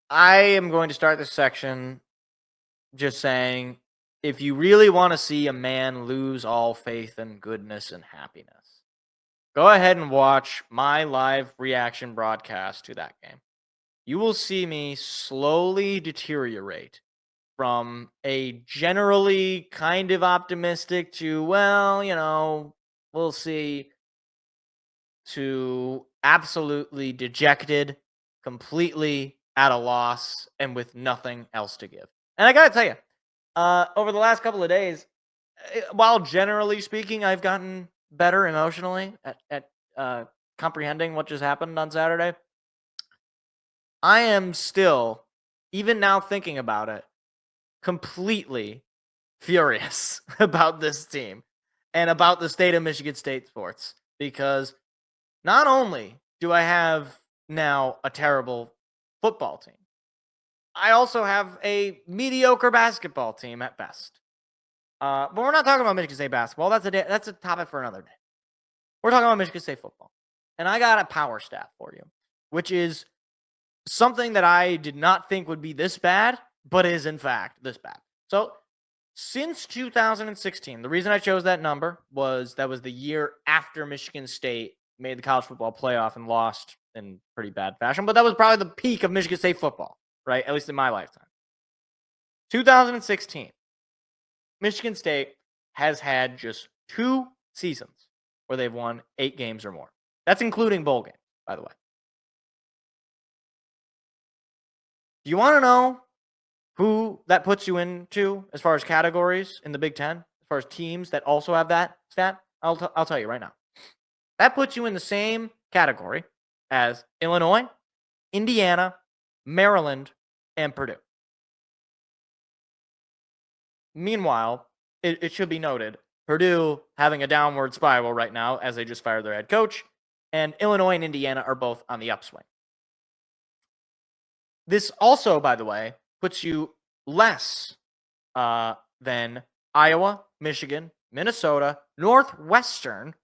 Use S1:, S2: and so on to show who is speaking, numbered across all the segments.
S1: I am going to start this section just saying if you really want to see a man lose all faith and goodness and happiness, go ahead and watch my live reaction broadcast to that game. You will see me slowly deteriorate from a generally kind of optimistic to, well, we'll see, to absolutely dejected, completely at a loss, and with nothing else to give. And I gotta tell you, over the last couple of days, while generally speaking, I've gotten better emotionally at comprehending what just happened on Saturday. I am still, even now thinking about it, completely furious about this team and about the state of Michigan State sports because not only do I have now a terrible football team, I also have a mediocre basketball team at best. But we're not talking about Michigan State basketball. That's a topic for another day. We're talking about Michigan State football. And I got a power stat for you, which is something that I did not think would be this bad, but is in fact this bad. So since 2016, the reason I chose that number was that was the year after Michigan State made the college football playoff and lost in pretty bad fashion, but that was probably the peak of Michigan State football, right? At least in my lifetime. 2016, Michigan State has had just 2 seasons where they've won 8 games or more. That's including bowl games, by the way. Do you want to know who that puts you into as far as categories in the Big Ten, as far as teams that also have that stat? I'll tell you right now. That puts you in the same category as Illinois, Indiana, Maryland, and Purdue. Meanwhile, it should be noted, Purdue having a downward spiral right now as they just fired their head coach, and Illinois and Indiana are both on the upswing. This also, by the way, puts you less than Iowa, Michigan, Minnesota, Northwestern,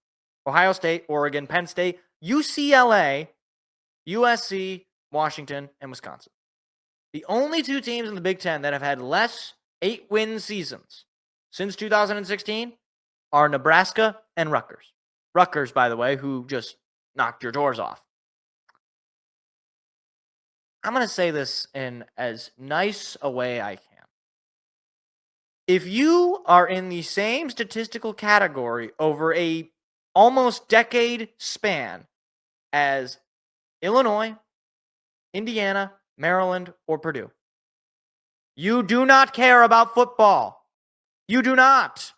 S1: Ohio State, Oregon, Penn State, UCLA, USC, Washington, and Wisconsin. The only 2 teams in the Big Ten that have had less 8-win seasons since 2016 are Nebraska and Rutgers. Rutgers, by the way, who just knocked your doors off. I'm going to say this in as nice a way I can. If you are in the same statistical category over a almost decade span as Illinois, Indiana, Maryland, or Purdue, you do not care about football. You do not.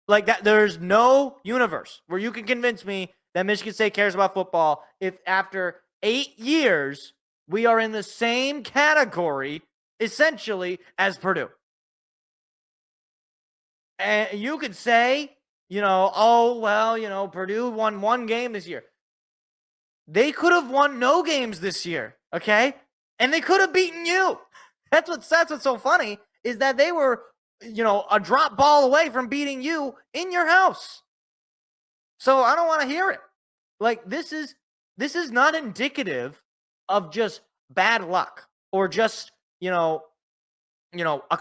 S1: Like that, there's no universe where you can convince me that Michigan State cares about football if after 8 years we are in the same category, essentially, as Purdue. And you could say, Purdue won 1 game this year. They could have won no games this year, okay? And they could have beaten you. That's what's so funny is that they were, a drop ball away from beating you in your house. So I don't want to hear it. Like this is not indicative of just bad luck or just, a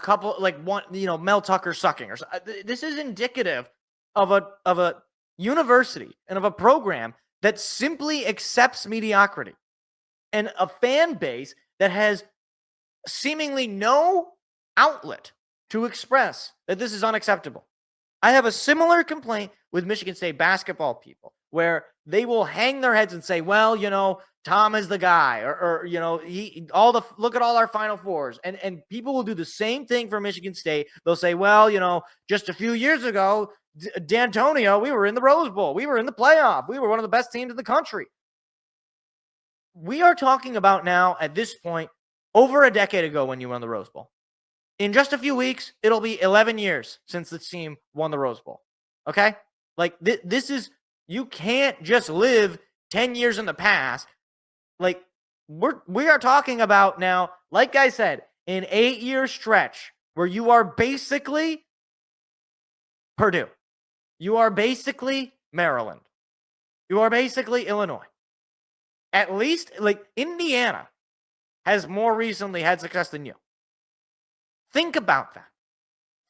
S1: couple like one, Mel Tucker sucking or something. This is indicative of a university and of a program that simply accepts mediocrity and a fan base that has seemingly no outlet to express that this is unacceptable. I have a similar complaint with Michigan State basketball people where they will hang their heads and say, well, Tom is the guy or look at all our Final Fours. And people will do the same thing for Michigan State. They'll say, well, just a few years ago, D'Antonio, we were in the Rose Bowl. We were in the playoff. We were one of the best teams in the country. We are talking about now at this point over a decade ago when you won the Rose Bowl. In just a few weeks, it'll be 11 years since the team won the Rose Bowl. Okay? Like this is, you can't just live 10 years in the past. Like we are talking about now, like I said, an 8-year stretch where you are basically Purdue. You are basically Maryland. You are basically Illinois. At least like Indiana has more recently had success than you. Think about that.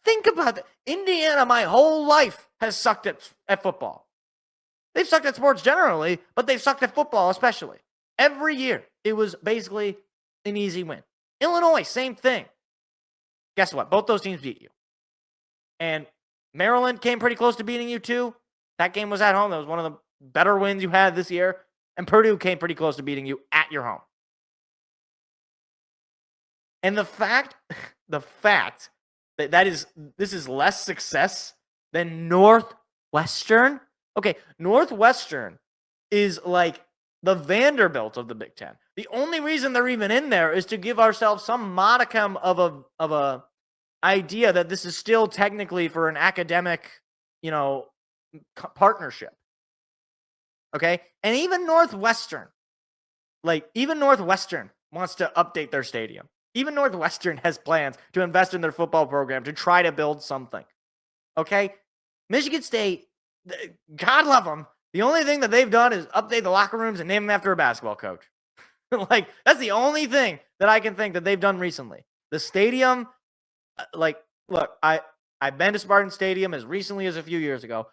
S1: Think about that. Indiana, my whole life, has sucked at football. They've sucked at sports generally, but they've sucked at football especially. Every year, it was basically an easy win. Illinois, same thing. Guess what? Both those teams beat you. And Maryland came pretty close to beating you too. That game was at home. That was one of the better wins you had this year. And Purdue came pretty close to beating you at your home. And the fact that this is less success than Northwestern. Okay, Northwestern is like the Vanderbilt of the Big Ten. The only reason they're even in there is to give ourselves some modicum of a idea that this is still technically for an academic, partnership. Okay, and even Northwestern wants to update their stadium. Even Northwestern has plans to invest in their football program to try to build something. Okay? Michigan State, God love them, the only thing that they've done is update the locker rooms and name them after a basketball coach. Like, that's the only thing that I can think that they've done recently. The stadium, look, I've been to Spartan Stadium as recently as a few years ago.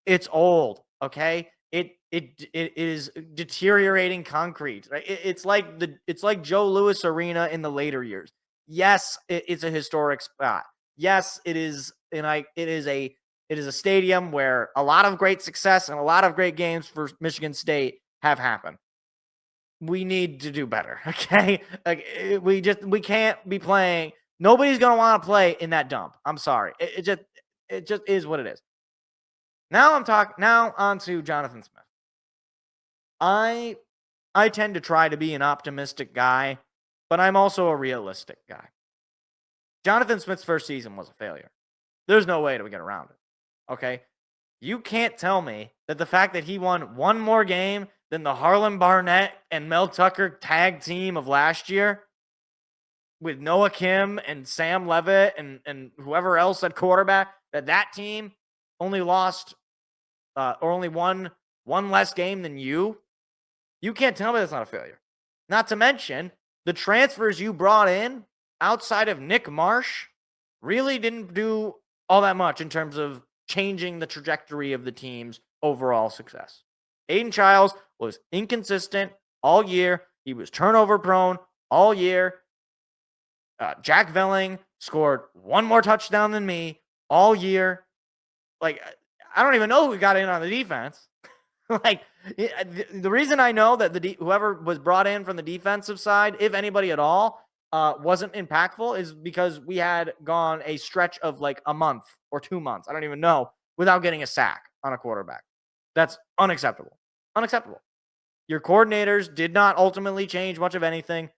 S1: It's old, okay? It is deteriorating concrete. Right? It's like Joe Louis Arena in the later years. Yes, it's a historic spot. Yes, it is, and it is a stadium where a lot of great success and a lot of great games for Michigan State have happened. We need to do better, okay? Like we can't be playing. Nobody's gonna want to play in that dump. I'm sorry. It just is what it is. Now on to Jonathan Smith. I tend to try to be an optimistic guy, but I'm also a realistic guy. Jonathan Smith's first season was a failure. There's no way to get around it. Okay? You can't tell me that the fact that he won one more game than the Harlan Barnett and Mel Tucker tag team of last year with Noah Kim and Sam Levitt and whoever else at quarterback, that team only lost or only won one less game than you. You can't tell me that's not a failure. Not to mention, the transfers you brought in outside of Nick Marsh really didn't do all that much in terms of changing the trajectory of the team's overall success. Aiden Childs was inconsistent all year. He was turnover prone all year. Jack Velling scored one more touchdown than me all year. Like, I don't even know who got in on the defense. Like, the reason I know that whoever was brought in from the defensive side, if anybody at all, wasn't impactful is because we had gone a stretch of like a month or 2 months, I don't even know, without getting a sack on a quarterback. That's unacceptable. Unacceptable. Your coordinators did not ultimately change much of anything.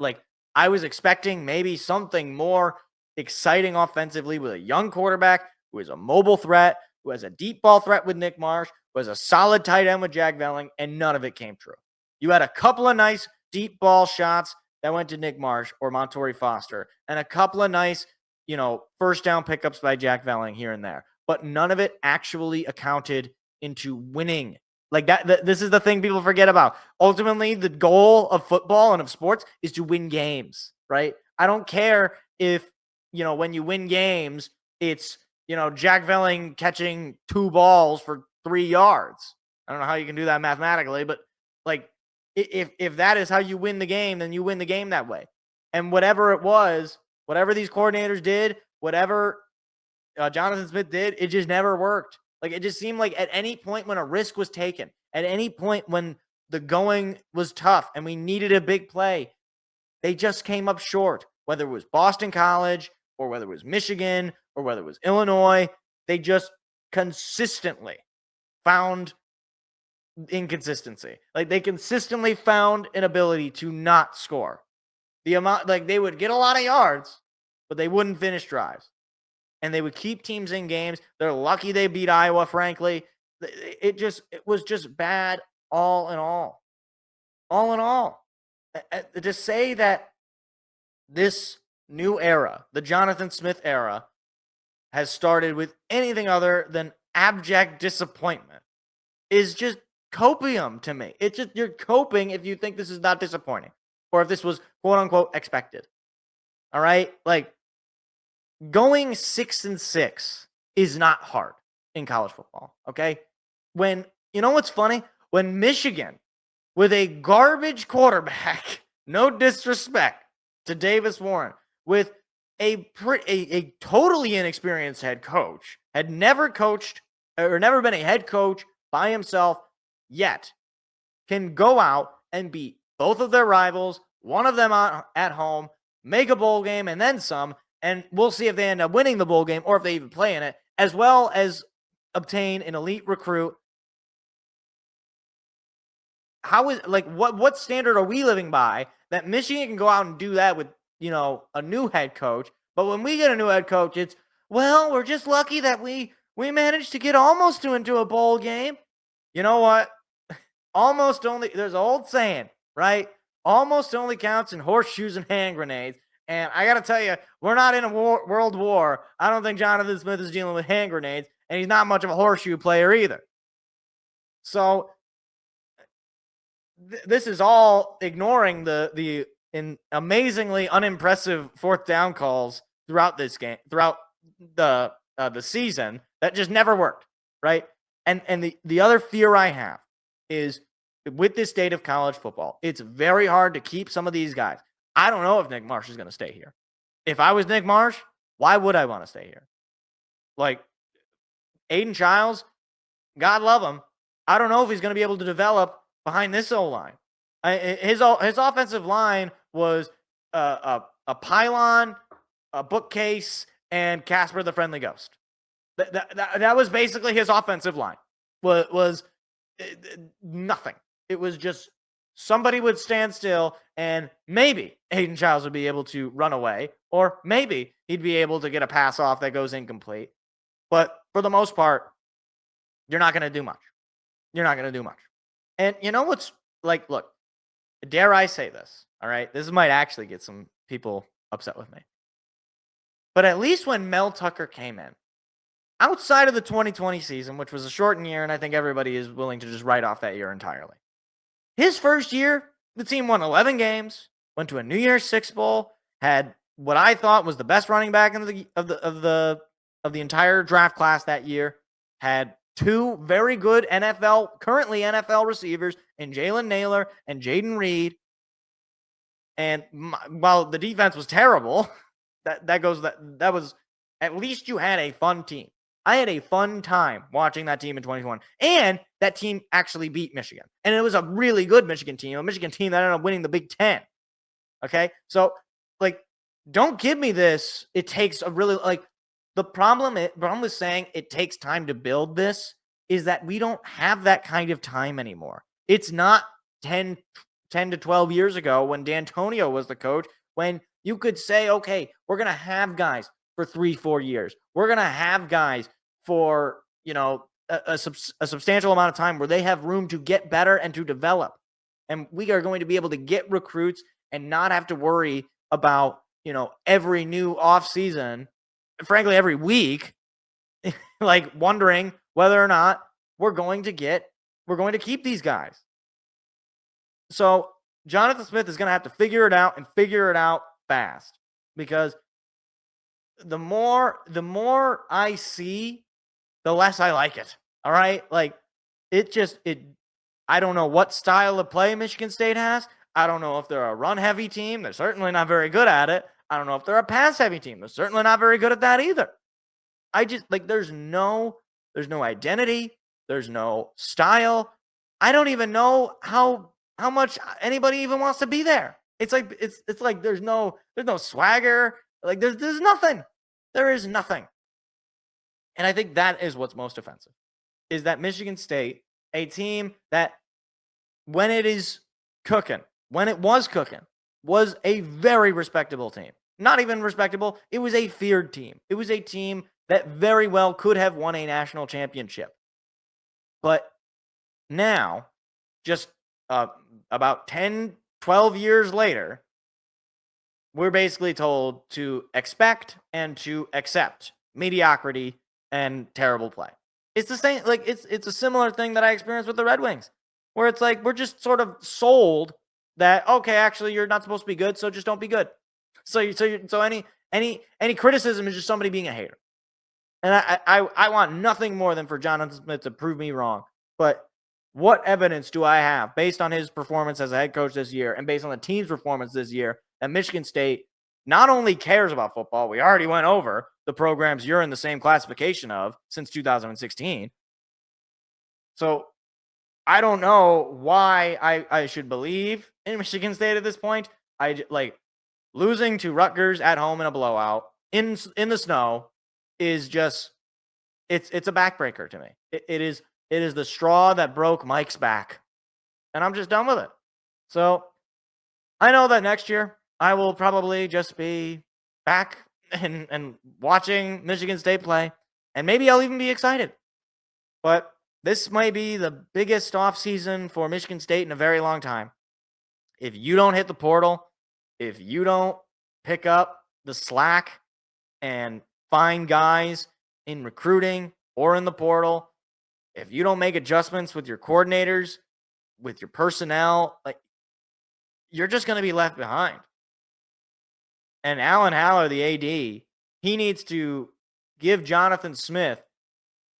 S1: Like, I was expecting maybe something more exciting offensively with a young quarterback who is a mobile threat, who has a deep ball threat with Nick Marsh, who has a solid tight end with Jack Velling, and none of it came true. You had a couple of nice deep ball shots that went to Nick Marsh or Montori Foster, and a couple of nice, first down pickups by Jack Velling here and there. But none of it actually accounted into winning. Like that, this is the thing people forget about. Ultimately, the goal of football and of sports is to win games, right? I don't care if, when you win games, it's, Jack Velling catching 2 balls for 3 yards. I don't know how you can do that mathematically, but like, if that is how you win the game, then you win the game that way. And whatever it was, whatever these coordinators did, whatever Jonathan Smith did, it just never worked. Like, it just seemed like at any point when a risk was taken, at any point when the going was tough and we needed a big play, they just came up short. Whether it was Boston College or whether it was Michigan or whether it was Illinois, they just consistently found inconsistency. Like, they consistently found an ability to not score. The amount, like, they would get a lot of yards, but they wouldn't finish drives. And they would keep teams in games. They're lucky they beat Iowa, frankly. It was just bad all in all. All in all. To say that this new era, the Jonathan Smith era, has started with anything other than abject disappointment is just copium to me. It's just, you're coping if you think this is not disappointing. or if this was quote unquote expected. All right? Like going 6-6 is not hard in college football, okay? When you know what's funny? When Michigan with a garbage quarterback, no disrespect to Davis Warren, with a totally inexperienced head coach, had never coached or never been a head coach by himself yet, can go out and beat both of their rivals, one of them at home, make a bowl game and then some, and we'll see if they end up winning the bowl game or if they even play in it, as well as obtain an elite recruit. How is like what standard are we living by that Michigan can go out and do that with, a new head coach, but when we get a new head coach, it's, well, we're just lucky that we managed to get almost into a bowl game. You know what? Almost only, there's an old saying, right? Almost only counts in horseshoes and hand grenades. And I got to tell you, we're not in a world war. I don't think Jonathan Smith is dealing with hand grenades, and he's not much of a horseshoe player either. So this is all ignoring the amazingly unimpressive fourth down calls throughout this game, throughout the season that just never worked, right? And the other fear I have is with this state of college football, it's very hard to keep some of these guys. I don't know if Nick Marsh is going to stay here. If I was Nick Marsh, why would I want to stay here? Like Aiden Childs, God love him. I don't know if he's going to be able to develop behind this O-line. His offensive line was a pylon, a bookcase, and Casper the Friendly Ghost. That was basically his offensive line. Was nothing. It was just somebody would stand still, and maybe Aiden Childs would be able to run away, or maybe he'd be able to get a pass off that goes incomplete. But for the most part, you're not going to do much. You're not going to do much. And you know what's like, look, dare I say this, all right? This might actually get some people upset with me. But at least when Mel Tucker came in, outside of the 2020 season, which was a shortened year, and I think everybody is willing to just write off that year entirely. His first year, the team won 11 games, went to a New Year's Six Bowl, had what I thought was the best running back of the entire draft class that year, had two very good currently NFL receivers in Jalen Naylor and Jaden Reed. And while the defense was terrible, that was, at least you had a fun team. I had a fun time watching that team in 2021. And that team actually beat Michigan. And it was a really good Michigan team, a Michigan team that ended up winning the Big Ten. Okay? So, like, don't give me this. It takes a really, like, the problem with saying it takes time to build this is that we don't have that kind of time anymore. It's not 10 to 12 years ago when D'Antonio was the coach, when you could say, okay, we're going to have guys for 3-4 years. We're going to have guys for, a substantial amount of time where they have room to get better and to develop. And we are going to be able to get recruits and not have to worry about, every new offseason, frankly, every week, like wondering whether or not we're going to keep these guys. So Jonathan Smith is going to have to figure it out and figure it out fast, because the more I see, the less I like it. All right. Like I don't know what style of play Michigan State has. I don't know if they're a run heavy team. They're certainly not very good at it. I don't know if they're a pass heavy team. They're certainly not very good at that either. I just there's no identity. There's no style. I don't even know how much anybody even wants to be there. It's like it's like there's no swagger. Like there's nothing. There is nothing. And I think that is what's most offensive, is that Michigan State, a team that when it was cooking, was a very respectable team. Not even respectable. It was a feared team. It was a team that very well could have won a national championship. But now, just about 10, 12 years later, we're basically told to expect and to accept mediocrity and terrible play. It's the same, like it's a similar thing that I experienced with the Red Wings, where it's like we're just sort of sold that, okay, actually you're not supposed to be good, so just don't be good. So any criticism is just somebody being a hater. And I want nothing more than for Jonathan Smith to prove me wrong. But what evidence do I have based on his performance as a head coach this year and based on the team's performance this year that Michigan State not only cares about football, we already went over the programs you're in the same classification of since 2016. So I don't know why I should believe in Michigan State at this point. Losing to Rutgers at home in a blowout in the snow is just it's a backbreaker to me. It is the straw that broke Mike's back, and I'm just done with it. So I know that next year I will probably just be back and watching Michigan State play, and maybe I'll even be excited. But this might be the biggest offseason for Michigan State in a very long time. If you don't hit the portal, if you don't pick up the slack and find guys in recruiting or in the portal, if you don't make adjustments with your coordinators, with your personnel, you're just going to be left behind. And Alan Haller, the AD, he needs to give Jonathan Smith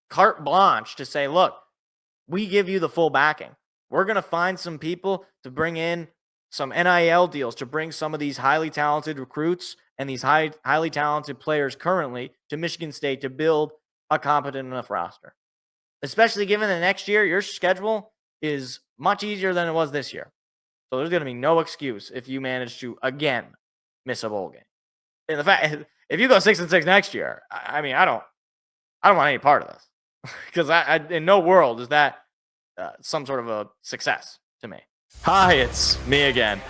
S1: carte blanche to say, look, we give you the full backing. We're going to find some people to bring in some NIL deals to bring some of these highly talented recruits and these highly talented players currently to Michigan State to build a competent enough roster. Especially given that next year, your schedule is much easier than it was this year. So there's going to be no excuse if you manage to, again, miss a bowl game. And the fact, if you go 6-6 next year, I mean, I don't want any part of this. Because in no world is that some sort of a success to me. Hi, it's me again.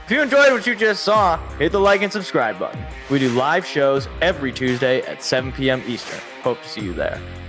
S1: If you enjoyed what you just saw, hit the like and subscribe button. We do live shows every Tuesday at 7 p.m. Eastern. Hope to see you there.